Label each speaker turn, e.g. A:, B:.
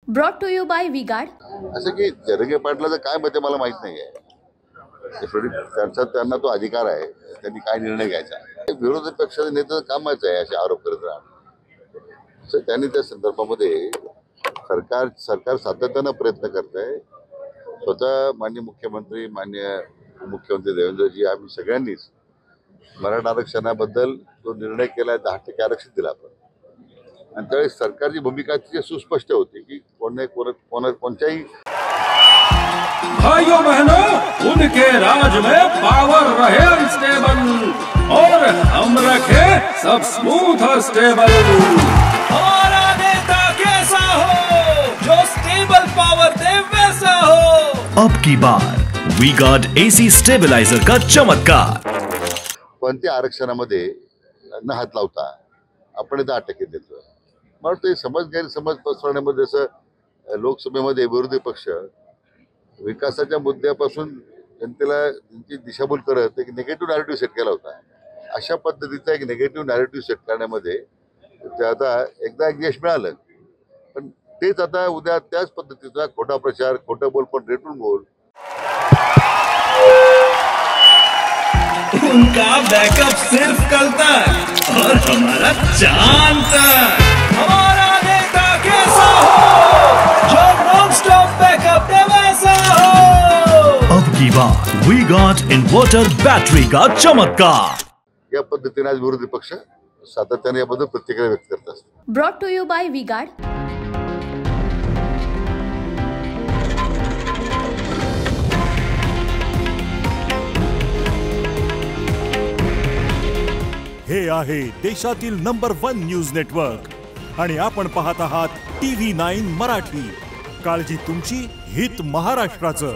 A: Brought to you by Vigard.
B: असं की जरगे पाटलाचं काय मत आहे मला माहित नाही आहे. त्यांना तो अधिकार आहे, त्यांनी काय निर्णय घ्यायचा. विरोधी पक्षाचे नेते कामच आहे असे आरोप करत राहणं. त्यांनी त्या संदर्भामध्ये सरकार सातत्यानं प्रयत्न करत आहे. स्वतः माननीय मुख्यमंत्री देवेंद्रजी आम्ही सगळ्यांनीच मराठा आरक्षणाबद्दल जो निर्णय केला 10% आरक्षण दिलं आपण. आणि त्यावेळी सरकारची भूमिका सुस्पष्ट होती की कोणत्याही
C: भाइयों बहनों, उनके राज में पावर रहे अनस्टेबल और हम रखे सब स्मूथ और स्टेबल। हमारा नेता कैसा हो जो स्टेबल पावर दे वैसा हो।
D: अब की बार वी-गार्ड एसी स्टेबलाइजर का चमत्कार।
B: कोणत्या आरक्षणामध्ये न हात लावता आपण 10% देतोय. मला वाटतं गैरसमज पसरवण्यामध्ये जसं लोकसभेमध्ये विरोधी पक्ष विकासाच्या मुद्द्यापासून जनतेला त्यांची दिशाभूल करत एक निगेटिव्ह नॅरेटिव्ह सेट केला होता. अशा पद्धतीचा एक निगेटिव्ह नॅरेटिव्ह सेट करण्यामध्ये ते आता एकदा एक यश मिळालं, पण तेच आता उद्या त्याच पद्धतीचा खोटा प्रचार, खोटं बोल पण रेटून बोल.
C: उनका बैकअप सिर्फ कल तक और हमारा चांद तक। हमारा नेता कैसा हो जो नॉन स्टॉप बैकअप दे वैसा हो।
D: अब की बार वी-गार्ड इन्वर्टर बैटरी का चमत्कार।
B: या पद्धतीने आज विरोधी पक्ष सातत्याने याबद्दल प्रतिक्रिया व्यक्त करत असतात.
A: Brought to you by Vigard.
E: हे आहे देशातील नंबर 1 न्यूज नेटवर्क आणि आपण पाहत आहात TV9 मराठी. काळजी तुमची, हित महाराष्ट्राचं.